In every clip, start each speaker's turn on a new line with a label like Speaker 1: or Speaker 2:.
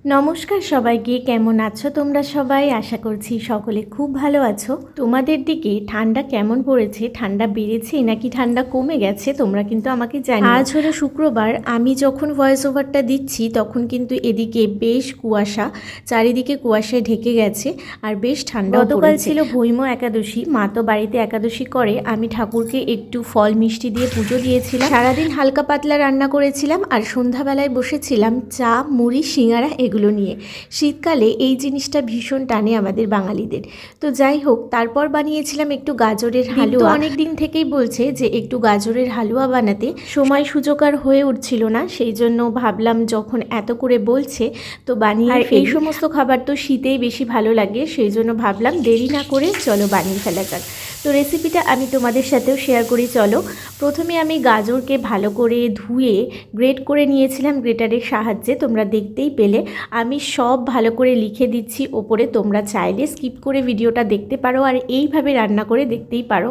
Speaker 1: নমস্কার সবাইকে, কেমন আছো তোমরা সবাই? আশা করছি সকলে খুব ভালো আছো। তোমাদের দিকে ঠান্ডা কেমন পড়েছে? ঠান্ডা বেড়েছে নাকি ঠান্ডা কমে গেছে? তোমরা কিন্তু আমাকে জানিও। আজ হলো শুক্রবার, আমি যখন ভয়েস ওভারটা দিচ্ছি তখন কিন্তু এদিকে বেশ কুয়াশা, চারিদিকে কুয়াশায় ঢেকে গেছে আর বেশ ঠান্ডা। গতকাল ছিল ভৈম একাদশী, মা তো বাড়িতে একাদশী করে। আমি ঠাকুরকে একটু ফল মিষ্টি দিয়ে পুজো দিয়েছিলাম। সারাদিন হালকা পাতলা রান্না করেছিলাম আর সন্ধ্যাবেলায় বসেছিলাম চা, মুড়ি, সিঙ্গারা এগুলো নিয়ে। শীতকালে এই জিনিসটা ভীষণ টানে আমাদের বাঙালিদের। তো যাই হোক, তারপর বানিয়েছিলাম একটু গাজরের হালুয়া। অনেক দিন থেকেই বলছে যে একটু গাজরের হালুয়া বানাতে, সময় সুযোগ আর হয়ে উঠছিল না, সেই জন্য ভাবলাম যখন এত করে বলছে তো বানিয়ে। আর এই সমস্ত খাবার তো শীতেই বেশি ভালো লাগে, সেই জন্য ভাবলাম দেরি না করে চলো বানিয়ে ফেলা যাক। তো রেসিপিটা আমি তোমাদের সাথেও শেয়ার করি চলো। প্রথমে আমি গাজরকে ভালো করে ধুয়ে গ্রেট করে নিয়েছিলাম গ্রেটারের সাহায্যে, তোমরা দেখতেই পেলে। আমি সব ভালো করে লিখে দিচ্ছি ওপরে, তোমরা চাইলে স্কিপ করে ভিডিওটা দেখতে পারো আর এইভাবে রান্না করে দেখতেই পারো।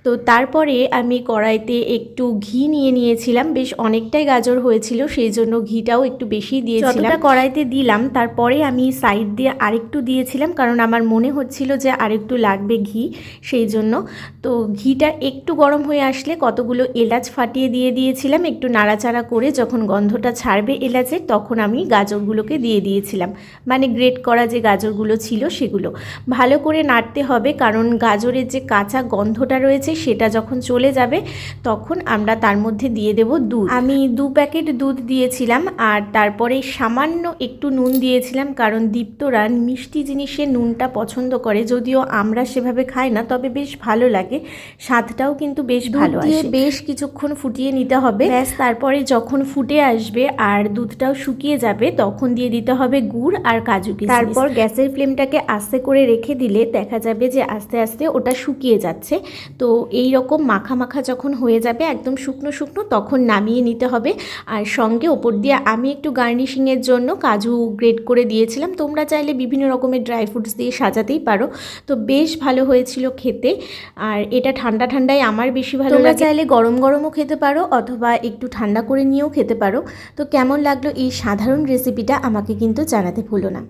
Speaker 1: তো তারপরে আমি কড়াইতে একটু ঘি নিয়ে নিয়েছিলাম, বেশ অনেকটাই গাজর হয়েছিল সেই জন্য ঘিটাও একটু বেশি দিয়েছিলাম। যতটা কড়াইতে দিলাম তারপরে আমি সাইড দিয়ে আরেকটু দিয়েছিলাম, কারণ আমার মনে হচ্ছিল যে আরেকটু লাগবে ঘি, সেই জন্য। তো ঘিটা একটু গরম হয়ে আসলে কতগুলো এলাচ ফাটিয়ে দিয়ে দিয়েছিলাম, একটু নাড়াচাড়া করে যখন গন্ধটা ছাড়বে এলাচের তখন আমি গাজরগুলোকে দিয়ে দিয়েছিলাম, মানে গ্রেট করা যে গাজরগুলো ছিল সেগুলো। ভালো করে নাড়তে হবে, কারণ গাজরের যে কাঁচা গন্ধটা রয়েছে সেটা যখন চলে যাবে তখন আমরা তার মধ্যে দিয়ে দেব দুধ। আমি 2 প্যাকেট দুধ দিয়েছিলাম আর তারপরে সামান্য একটু নুন দিয়েছিলাম, কারণ দীপ্তরা মিষ্টি জিনিসে নুনটা পছন্দ করে, যদিও আমরা সেভাবে খাই না, তবে বেশ ভালো লাগে, স্বাদটাও কিন্তু বেশ ভালো আসে। বেশ কিছুক্ষণ ফুটিয়ে নিতে হবে, ব্যাস। তারপরে যখন ফুটে আসবে আর দুধটাও শুকিয়ে যাবে তখন দিয়ে দিতে হবে গুড় আর কাজু কিশমিশ। তারপর গ্যাসের ফ্লেমটাকে আস্তে করে রেখে দিলে দেখা যাবে যে আস্তে আস্তে ওটা শুকিয়ে যাচ্ছে। তো এই রকম মাখা মাখা যখন হয়ে যাবে একদম শুকনো শুকনো, তখন নামিয়ে নিতে হবে। আর সঙ্গে ওপর দিয়ে আমি একটু গার্নিশিংয়ের জন্য কাজু গ্রেট করে দিয়েছিলাম, তোমরা চাইলে বিভিন্ন রকমের ড্রাই ফ্রুটস দিয়ে সাজাতেই পারো। তো বেশ ভালো হয়েছিল খেতে, আর এটা ঠান্ডা ঠান্ডায় আমার বেশি ভালো লাগে। তোমরা চাইলে গরম গরমও খেতে পারো অথবা একটু ঠান্ডা করে নিয়েও খেতে পারো। তো কেমন লাগলো এই সাধারণ রেসিপিটা আমাকে কিন্তু জানাতে ভুলো না।